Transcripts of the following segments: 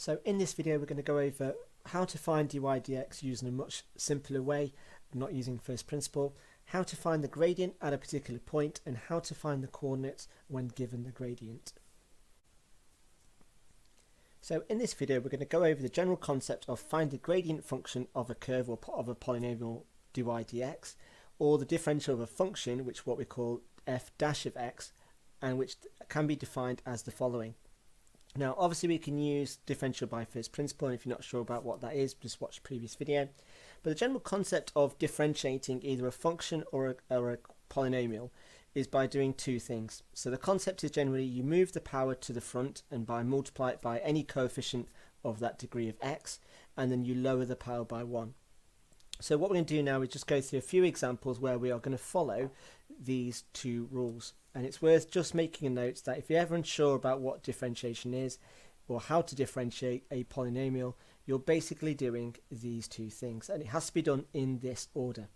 So in this video we're going to go over how to find dy dx using a much simpler way, not using first principle, how to find the gradient at a particular point, and how to find the coordinates when given the gradient. So in this video we're going to go over the general concept of find the gradient function of a curve or of a polynomial dy dx, or the differential of a function, which what we call f dash of x, and which can be defined as the following. Now obviously we can use differential by first principle, and if you're not sure about what that is, just watch the previous video. But the general concept of differentiating either a function or a polynomial is by doing two things. So the concept is generally you move the power to the front and multiply it by any coefficient of that degree of x, and then you lower the power by 1. So what we're going to do now is just go through a few examples where we are going to follow these two rules. And it's worth just making a note that if you're ever unsure about what differentiation is or how to differentiate a polynomial, you're basically doing these two things, and it has to be done in this order.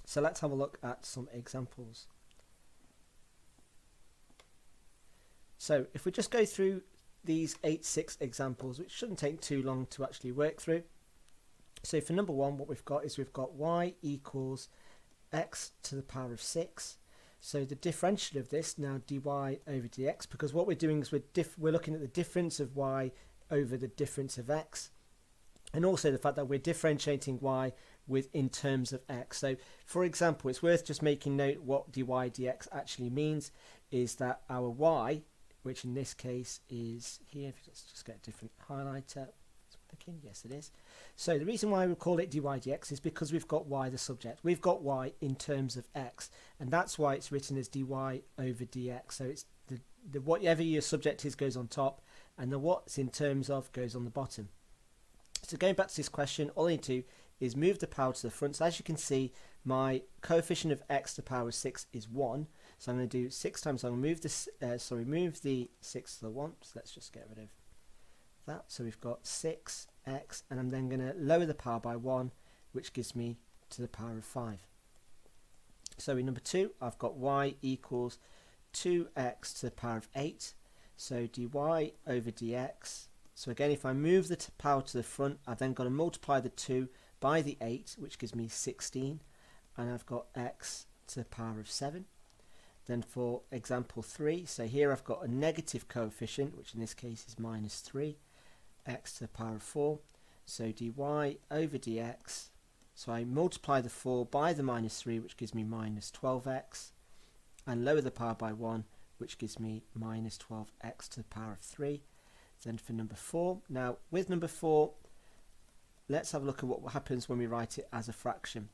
So let's have a look at some examples. So if we just go through these 6 examples, which shouldn't take too long to actually work through. So for number 1, what we've got is we've got y equals x to the power of 6. So the differential of this now dy over dx, because what we're doing is we're looking at the difference of y over the difference of x, and also the fact that we're differentiating y in terms of x. So for example, it's worth just making note what dy dx actually means is that our y, which in this case is here, if you just get a different highlighter, yes it is. So the reason why we call it dy dx is because we've got y the subject. We've got y in terms of x, and that's why it's written as dy over dx. So it's the whatever your subject is goes on top, and the what's in terms of goes on the bottom. So going back to this question, all I need to do is move the power to the front. So as you can see, my coefficient of x to the power of 6 is 1. So I'm going to do 6 times. I'm going to move this. Move the 6 to the 1. So let's just get rid of that. So we've got 6x, and I'm then going to lower the power by 1, which gives me to the power of 5. So in number 2, I've got y equals 2x to the power of 8. So dy over dx. So again, if I move the power to the front, I've then got to multiply the 2 by the 8, which gives me 16, and I've got x to the power of 7. Then for example 3, so here I've got a negative coefficient, which in this case is minus 3, x to the power of 4. So dy over dx, so I multiply the 4 by the minus 3, which gives me minus 12x, and lower the power by 1, which gives me minus 12x to the power of 3. Then for number 4, now with number 4, let's have a look at what happens when we write it as a fraction.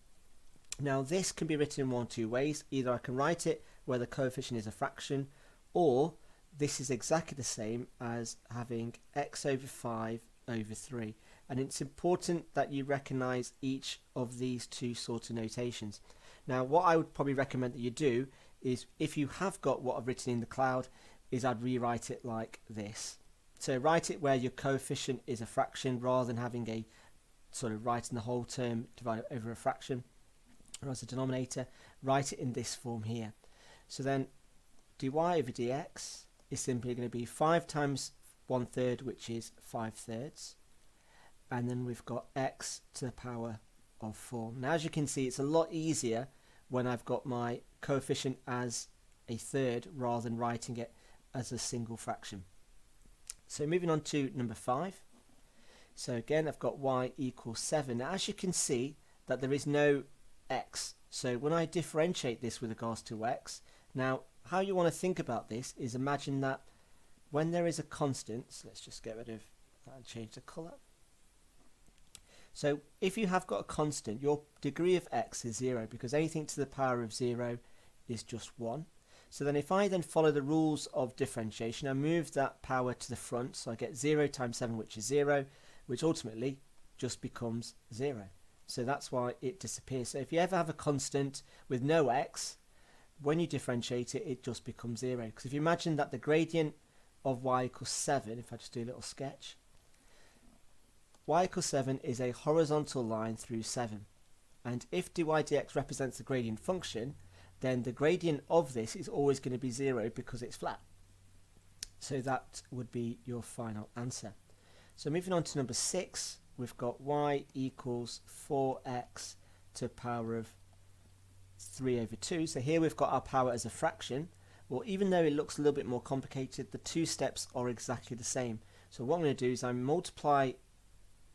Now this can be written in one of two ways. Either I can write it where the coefficient is a fraction, or this is exactly the same as having x over 5 over 3. And it's important that you recognize each of these two sort of notations. Now what I would probably recommend that you do is, if you have got what I've written in the cloud, is I'd rewrite it like this. So write it where your coefficient is a fraction, rather than having a sort of writing the whole term divided over a fraction, or as a denominator, write it in this form here. So then dy over dx is simply going to be 5 times 1/3, which is 5/3, and then we've got x to the power of 4. Now as you can see, it's a lot easier when I've got my coefficient as a third rather than writing it as a single fraction. So moving on to number 5. So again, I've got y equals 7. Now as you can see that there is no x, so when I differentiate this with regards to x, now how you want to think about this is imagine that when there is a constant, so let's just get rid of that and change the colour. So if you have got a constant, your degree of x is 0, because anything to the power of 0 is just 1. So then if I then follow the rules of differentiation, I move that power to the front, so I get 0 times 7, which is 0, which ultimately just becomes 0. So that's why it disappears. So if you ever have a constant with no x, when you differentiate it, it just becomes 0. Because if you imagine that the gradient of y equals 7, if I just do a little sketch, y equals 7 is a horizontal line through 7. And if dy dx represents the gradient function, then the gradient of this is always going to be 0 because it's flat. So that would be your final answer. So moving on to number 6, we've got y equals 4x to the power of 3 over 2. So here we've got our power as a fraction. Well, even though it looks a little bit more complicated, the two steps are exactly the same. So what I'm going to do is I multiply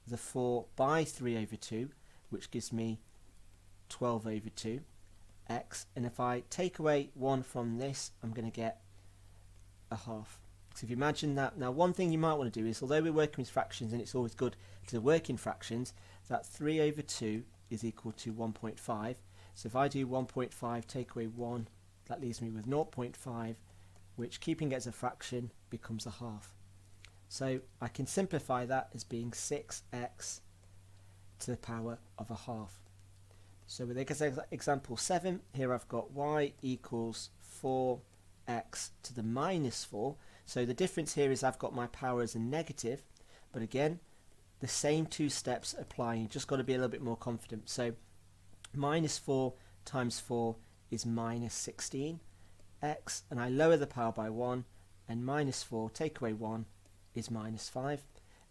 the 4 by 3 over 2, which gives me 12 over 2 x, and if I take away 1 from this, I'm going to get a half. So if you imagine that, now one thing you might want to do is, although we're working with fractions and it's always good to work in fractions, that 3 over 2 is equal to 1.5. So if I do 1.5 take away 1, that leaves me with 0.5, which, keeping it as a fraction, becomes a half. So I can simplify that as being 6x to the power of a half. So with example 7, here I've got y equals 4x to the minus 4. So the difference here is I've got my power as a negative, but again, the same two steps apply. You've just got to be a little bit more confident. So minus 4 times 4 is minus 16x, and I lower the power by 1, and minus 4 take away 1 is minus 5.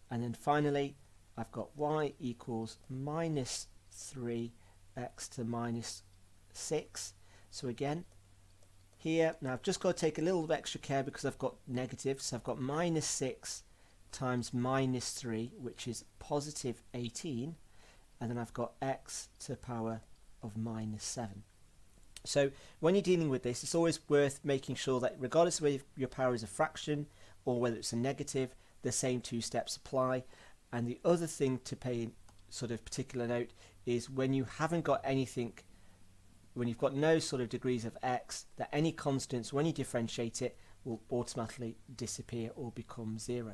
And then finally, I've got y equals minus 3x to the minus 6. So again, here, now I've just got to take a little bit extra care because I've got negatives. So I've got minus 6 times minus 3, which is positive 18. And then I've got x to the power of minus 7. So when you're dealing with this, it's always worth making sure that regardless of whether your power is a fraction or whether it's a negative, the same two steps apply. And the other thing to pay sort of particular note is when you haven't got anything, when you've got no sort of degrees of x, that any constants, when you differentiate it, will automatically disappear or become 0.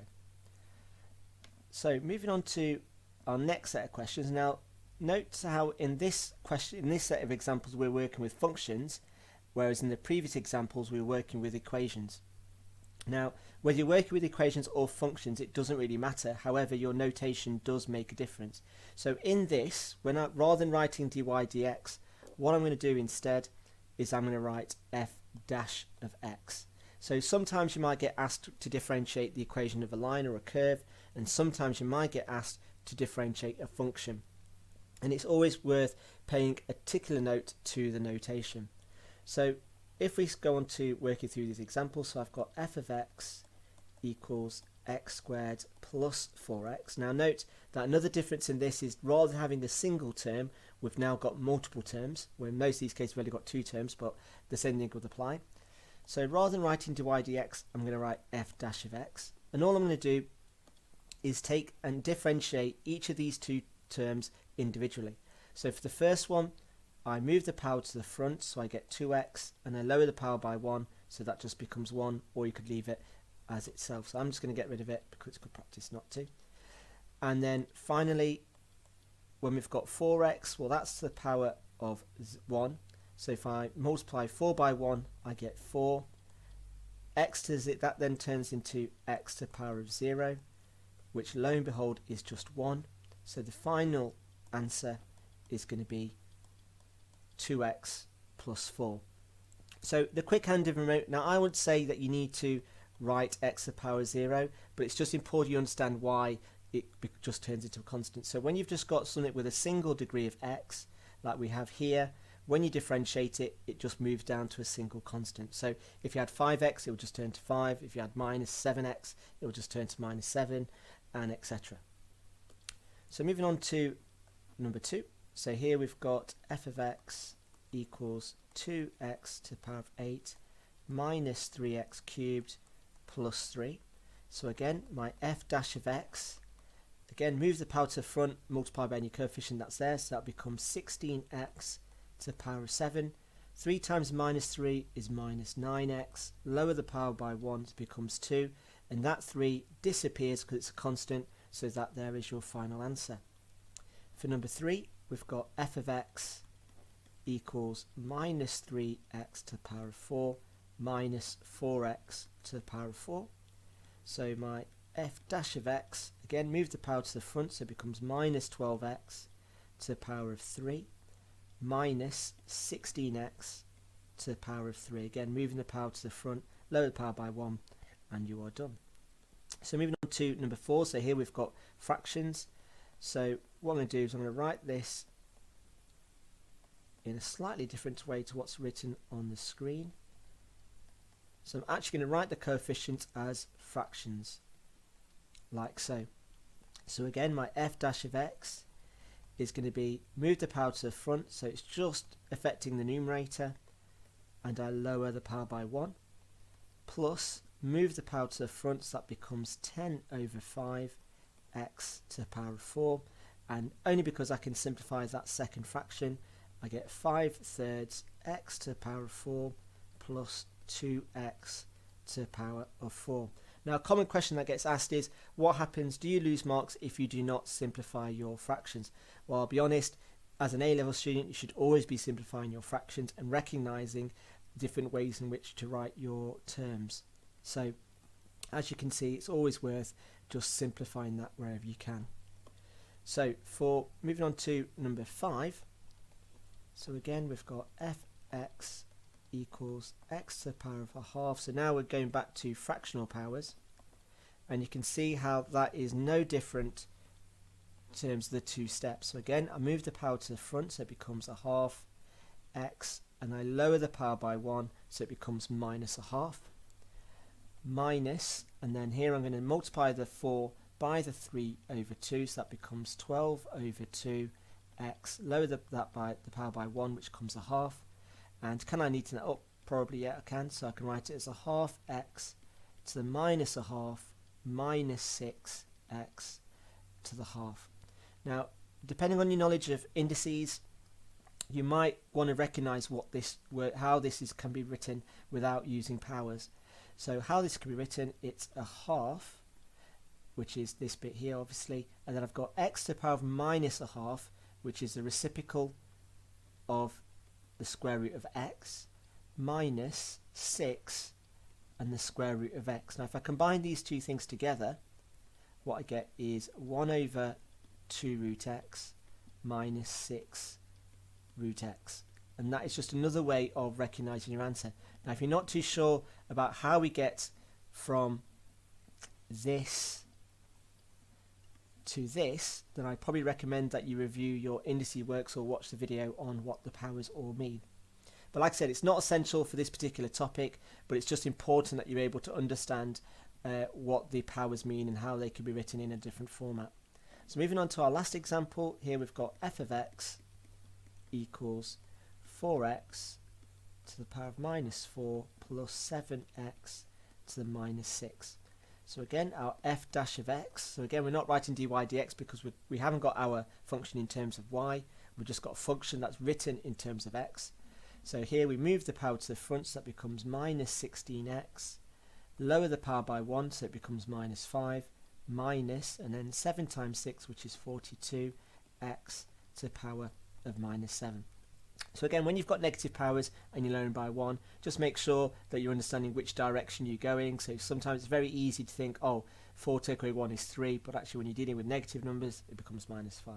So moving on to our next set of questions. Now note how in this set of examples we're working with functions, whereas in the previous examples we were working with equations. Now whether you're working with equations or functions, it doesn't really matter. However, your notation does make a difference. So in this, rather than writing dy dx, what I'm going to do instead is I'm going to write f dash of x. So sometimes you might get asked to differentiate the equation of a line or a curve, and sometimes you might get asked to differentiate a function. And it's always worth paying a particular note to the notation. So if we go on to working through these examples, so I've got f of x equals x squared plus 4x. Now note that another difference in this is rather than having a single term, we've now got multiple terms, where in most of these cases we've only got two terms, but the same thing would apply. So rather than writing dy dx, I'm going to write f dash of x. And all I'm going to do is take and differentiate each of these two terms individually. So for the first one, I move the power to the front, so I get 2x, and I lower the power by 1, so that just becomes 1, or you could leave it as itself. So I'm just going to get rid of it because it's good practice not to. And then finally, when we've got 4x, well, that's the power of 1. So if I multiply 4 by 1, I get 4. X to z, that then turns into x to the power of 0, which lo and behold is just 1. So the final answer is going to be 2x plus 4. So the quick hand of remote, now I would say that you need to write x to the power 0, but it's just important you understand why it just turns into a constant. So when you've just got something with a single degree of x, like we have here, when you differentiate it, it just moves down to a single constant. So if you had 5x, it would just turn to 5. If you had minus 7x, it would just turn to minus 7, and etc. So moving on to number 2. So here we've got f of x equals 2x to the power of 8 minus 3x cubed plus 3. So again, my f dash of x, again, move the power to the front, multiply by any coefficient that's there, so that becomes 16x to the power of 7. 3 times minus 3 is minus 9x. Lower the power by 1, it becomes 2, and that 3 disappears because it's a constant, so that there is your final answer. For number 3, we've got f of x equals minus 3x to the power of 4 minus 4x to the power of 4. So my f dash of x, again, move the power to the front, so it becomes minus 12x to the power of 3 minus 16x to the power of 3. Again, moving the power to the front, lower the power by 1, and you are done. So moving on to number 4, so here we've got fractions. So what I'm going to do is I'm going to write this in a slightly different way to what's written on the screen. So I'm actually going to write the coefficients as fractions, like so. So again, my f dash of x is going to be move the power to the front, so it's just affecting the numerator, and I lower the power by 1, plus move the power to the front, so that becomes 10 over 5 x to the power of 4, and only because I can simplify that second fraction, I get 5/3 x to the power of 4 plus 2x to the power of 4. Now, a common question that gets asked is, what happens, do you lose marks if you do not simplify your fractions? Well, I'll be honest, as an A-level student, you should always be simplifying your fractions and recognizing different ways in which to write your terms. So, as you can see, it's always worth just simplifying that wherever you can. So, for moving on to number 5, so again, we've got fx equals x to the power of a half. So now we're going back to fractional powers, and you can see how that is no different in terms of the two steps. So again, I move the power to the front, so it becomes a half x, and I lower the power by 1, so it becomes minus a half, minus, and then here I'm going to multiply the 4 by the 3 over 2, so that becomes 12 over 2 x, lower that by the power by 1, which comes a half. And can I neaten that up? Probably, yeah, I can. So I can write it as a half x to the minus a half minus 6x to the half. Now, depending on your knowledge of indices, you might want to recognize how this can be written without using powers. So how this can be written, it's a half, which is this bit here, obviously, and then I've got x to the power of minus a half, which is the reciprocal of the square root of x, minus 6 and the square root of x. Now if I combine these two things together, what I get is 1 over 2 root x minus 6 root x. And that is just another way of recognizing your answer. Now if you're not too sure about how we get from this to this, then I probably recommend that you review your indices works or watch the video on what the powers all mean. But like I said, it's not essential for this particular topic, but it's just important that you're able to understand what the powers mean and how they can be written in a different format. So moving on to our last example, here we've got f of x equals 4x to the power of minus 4 plus 7x to the minus 6. So again, our f dash of x, so again we're not writing dy dx because we haven't got our function in terms of y, we've just got a function that's written in terms of x. So here we move the power to the front, so that becomes minus 16x, lower the power by 1, so it becomes minus 5, minus, and then 7 times 6, which is 42x to the power of minus 7. So again, when you've got negative powers and you're lowering by 1, just make sure that you're understanding which direction you're going. So sometimes it's very easy to think, oh, 4 take away 1 is 3, but actually when you're dealing with negative numbers, it becomes minus 5.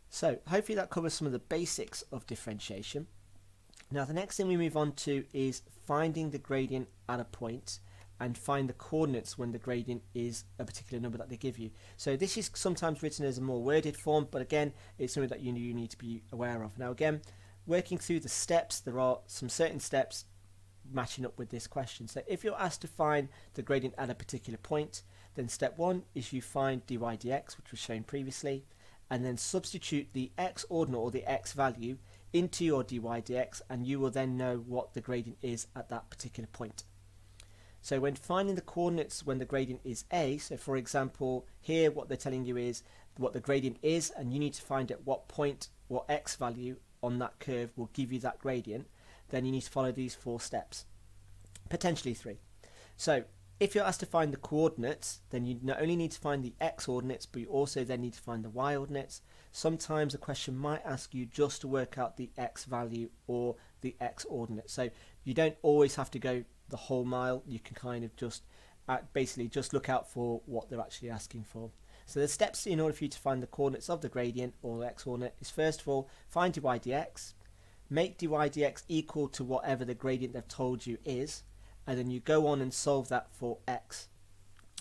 So hopefully that covers some of the basics of differentiation. Now the next thing we move on to is finding the gradient at a point and find the coordinates when the gradient is a particular number that they give you. So this is sometimes written as a more worded form, but again, it's something that you need to be aware of. Now again, working through the steps, there are some certain steps matching up with this question. So if you're asked to find the gradient at a particular point, then step 1 is you find dy dx, which was shown previously, and then substitute the x ordinate or the x value into your dy dx, and you will then know what the gradient is at that particular point. So when finding the coordinates when the gradient is a, so for example here what they're telling you is what the gradient is, and you need to find at what point what x value on that curve will give you that gradient, then you need to follow these 4 steps, potentially 3. So if you're asked to find the coordinates, then you not only need to find the x ordinates, but you also then need to find the y ordinates. Sometimes a question might ask you just to work out the x value or the x ordinate. So you don't always have to go the whole mile. You can kind of just basically just look out for what they're actually asking for. So the steps in order for you to find the coordinates of the gradient or the x ordinate is, first of all, find dy dx, make dy dx equal to whatever the gradient they've told you is, and then you go on and solve that for x.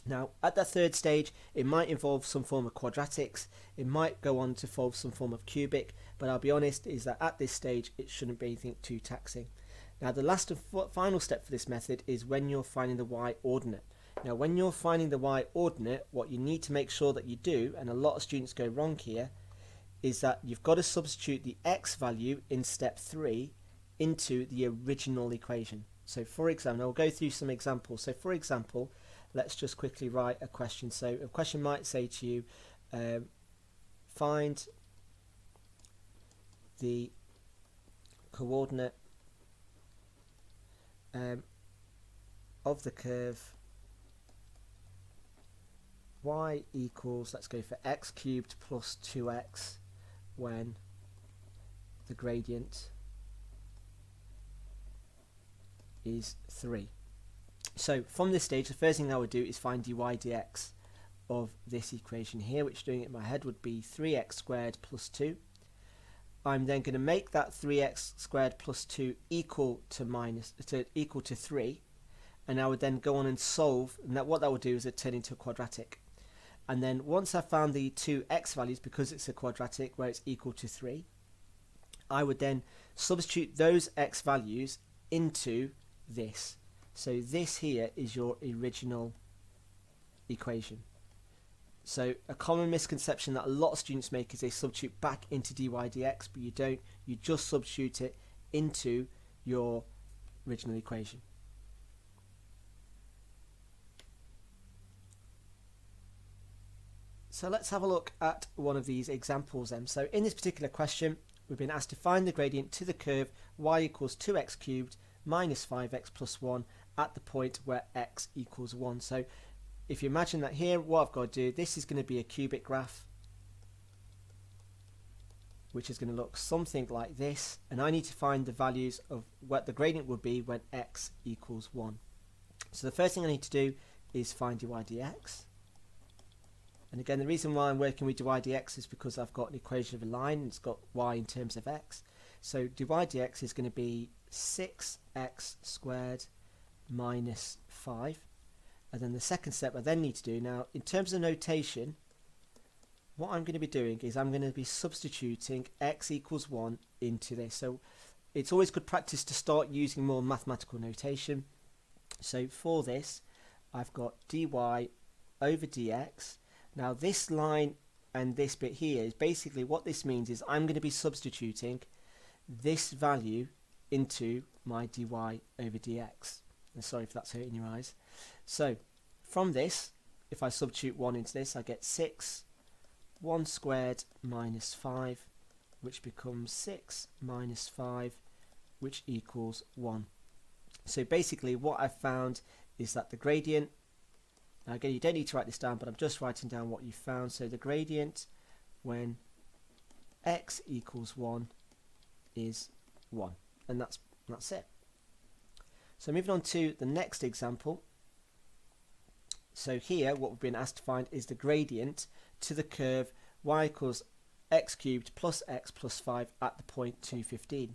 Now, at that third stage, it might involve some form of quadratics, it might go on to involve some form of cubic, but I'll be honest is that at this stage it shouldn't be anything too taxing. Now, the last and final step for this method is when you're finding the y ordinate. Now, when you're finding the y ordinate, what you need to make sure that you do, and a lot of students go wrong here, is that you've got to substitute the x value in step 3 into the original equation. So for example, I'll go through some examples. So for example, let's just quickly write a question. So a question might say to you, find the coordinate of the curve y equals, let's go for x cubed plus 2x when the gradient is 3. So from this stage, the first thing I would do is find dy dx of this equation here, which doing it in my head would be 3x squared plus 2. I'm then going to make that 3x squared plus 2 equal to 3, and I would then go on and solve, and what that would do is it turn into a quadratic. And then once I found the two x values, because it's a quadratic where it's equal to 3, I would then substitute those x values into this. So this here is your original equation. So a common misconception that a lot of students make is they substitute back into dy dx, but you don't. You just substitute it into your original equation. So let's have a look at one of these examples then. So in this particular question, we've been asked to find the gradient to the curve y equals 2x cubed minus 5x plus 1 at the point where x equals 1. So if you imagine that here, what I've got to do, this is going to be a cubic graph, which is going to look something like this, and I need to find the values of what the gradient would be when x equals 1. So the first thing I need to do is find dy dx. And again, the reason why I'm working with dy dx is because I've got an equation of a line and it's got y in terms of x. So dy dx is going to be 6x squared minus 5. And then the second step I then need to do, now in terms of notation, what I'm going to be doing is I'm going to be substituting x equals 1 into this. So it's always good practice to start using more mathematical notation. So for this, I've got dy over dx. Now this line and this bit here is basically what this means is I'm going to be substituting this value into my dy over dx. And sorry if that's hurting your eyes. So from this, if I substitute 1 into this, I get 6, 1 squared minus 5, which becomes 6 minus 5, which equals 1. So basically what I've found is that the gradient, now again you don't need to write this down, but I'm just writing down what you found. So the gradient when x equals 1 is 1, and that's it. So moving on to the next example. So here what we've been asked to find is the gradient to the curve y equals x cubed plus x plus 5 at the point 215.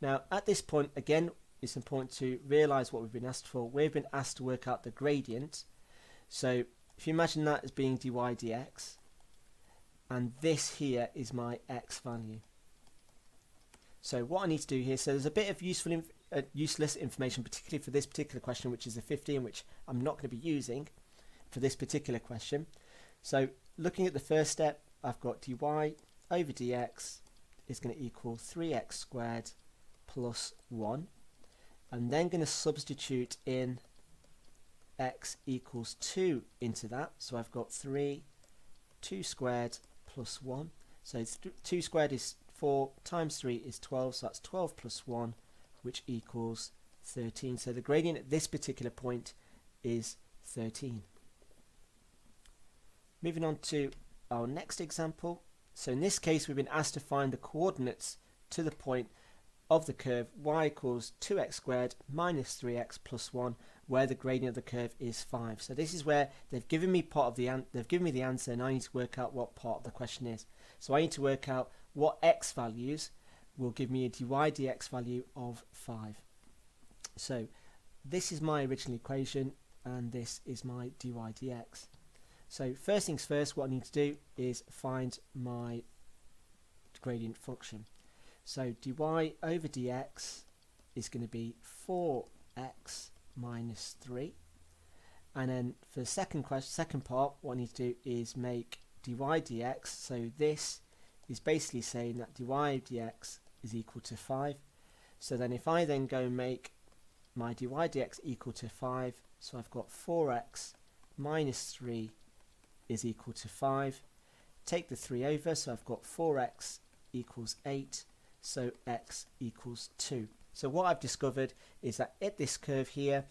Now at this point, again, it's important to realise what we've been asked for. We've been asked to work out the gradient. So if you imagine that as being dy dx, and this here is my x value. So what I need to do here, so there's a bit of useless information, particularly for this particular question, which is the 15, which I'm not going to be using for this particular question. So looking at the first step, I've got dy over dx is going to equal 3x squared plus 1. I'm then going to substitute in x equals 2 into that. So I've got 2 squared plus 1. So 2 squared is 4 times 3 is 12, so that's 12 plus 1, which equals 13. So the gradient at this particular point is 13. Moving on to our next example. So in this case, we've been asked to find the coordinates to the point of the curve y equals 2x squared minus 3x plus 1, where the gradient of the curve is 5. So this is where they've given me the answer, and I need to work out what part of the question is. So I need to work out what x values will give me a dy dx value of 5. So this is my original equation and this is my dy dx. So first things first, what I need to do is find my gradient function. So dy over dx is going to be 4x minus 3. And then for the second part, what I need to do is make dy dx. So this is basically saying that dy dx is equal to 5. So then if I then go and make my dy dx equal to 5, so I've got 4x minus 3 is equal to 5. Take the 3 over, so I've got 4x equals 8, so x equals 2. So what I've discovered is that at this curve here,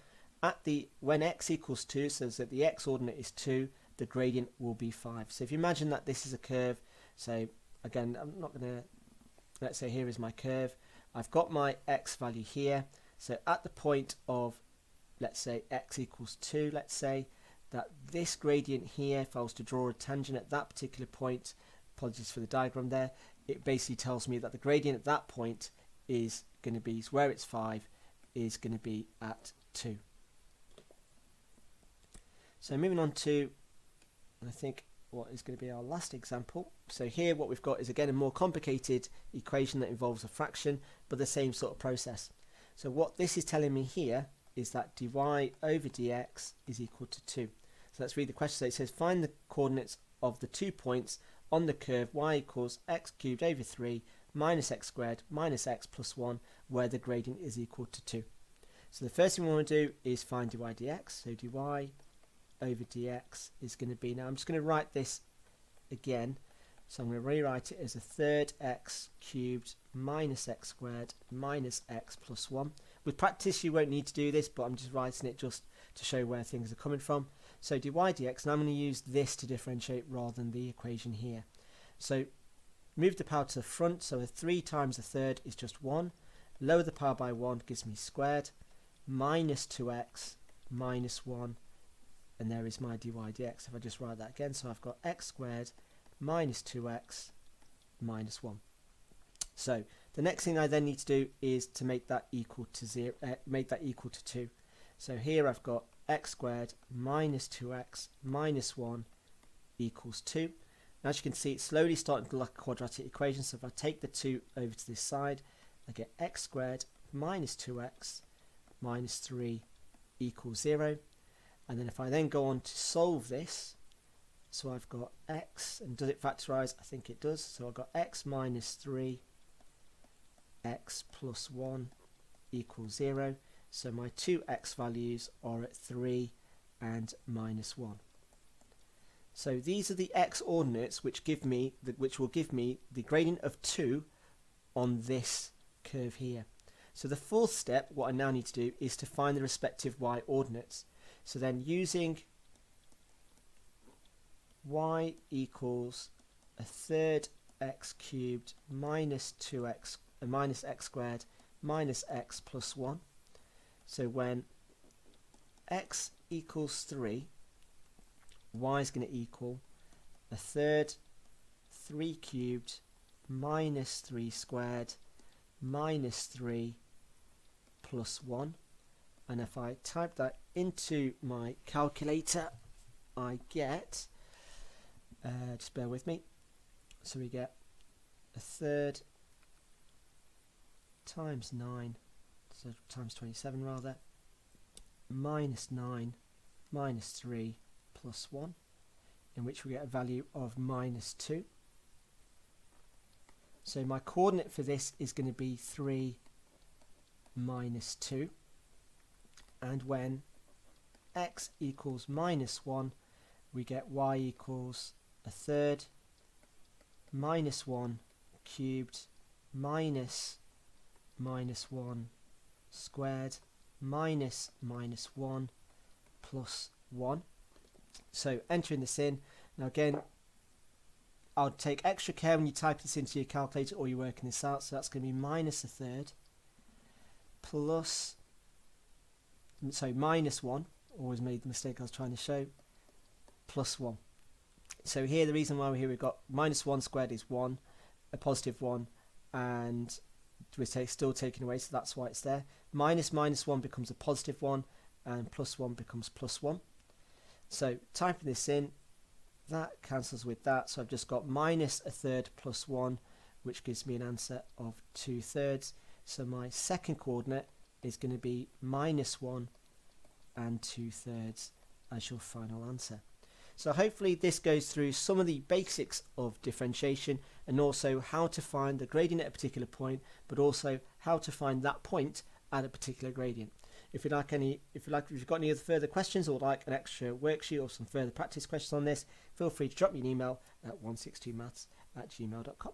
when x equals 2, so that the x ordinate is 2, the gradient will be 5. So if you imagine that this is a curve, so again, I'm not going to, let's say here is my curve. I've got my x value here. So at the point of, let's say x equals 2, let's say that this gradient here, if I was to draw a tangent at that particular point, apologies for the diagram there, it basically tells me that the gradient at that point is going to be, where it's 5, is going to be at 2. So moving on to, I think, what is going to be our last example. So here what we've got is again a more complicated equation that involves a fraction, but the same sort of process. So what this is telling me here is that dy over dx is equal to 2. So let's read the question. So it says find the coordinates of the 2 points on the curve y equals x cubed over 3 minus x squared minus x plus 1, where the gradient is equal to 2. So the first thing we want to do is find dy dx. So dy over dx is going to be, now I'm just going to write this again. So I'm going to rewrite it as a third x cubed minus x squared minus x plus 1. With practice you won't need to do this, but I'm just writing it just to show where things are coming from. So dy dx, and I'm going to use this to differentiate rather than the equation here. So move the power to the front, so a 3 times a third is just 1. Lower the power by 1 gives me squared, minus 2x minus 1, and there is my dy dx. If I just write that again, so I've got x squared minus 2x minus 1. So the next thing I then need to do is to make that equal to 0, make that equal to 2. So here I've got x squared minus 2x minus 1 equals 2. Now as you can see, it's slowly starting to look like a quadratic equation. So if I take the 2 over to this side, I get x squared minus 2x minus 3 equals 0. And then if I then go on to solve this, so I've got x, and does it factorise? I think it does. So I've got x minus 3, x plus 1 equals 0. So my two x values are at 3 and minus 1. So these are the x ordinates which will give me the gradient of 2 on this curve here. So the fourth step, what I now need to do is to find the respective y ordinates. So then using y equals a third x cubed minus 2x minus x squared minus x plus 1. So when x equals 3, y is going to equal a third 3 cubed minus 3 squared minus 3 plus 1. And if I type that into my calculator, I get, just bear with me, so we get a third times 9, so times 27 rather, minus 9 minus 3 plus 1, in which we get a value of minus 2. So my coordinate for this is going to be 3 minus 2. And when x equals minus 1, we get y equals a third minus 1 cubed minus 1 squared minus 1 plus 1. So entering this in, now again, I'll take extra care when you type this into your calculator or you're working this out. So that's going to be minus a third plus, so minus 1, always made the mistake I was trying to show, plus 1. So here the reason why we're here, we've got minus 1 squared is 1, a positive 1, and we're still taking away, so that's why it's there. Minus 1 becomes a positive 1, and plus 1 becomes plus 1. So typing this in, that cancels with that, so I've just got minus a third plus 1, which gives me an answer of 2/3. So my second coordinate is going to be minus 1 and 2/3 as your final answer. So hopefully this goes through some of the basics of differentiation, and also how to find the gradient at a particular point, but also how to find that point at a particular gradient. If you've got any other further questions, or would like an extra worksheet or some further practice questions on this, feel free to drop me an email at 162maths@gmail.com.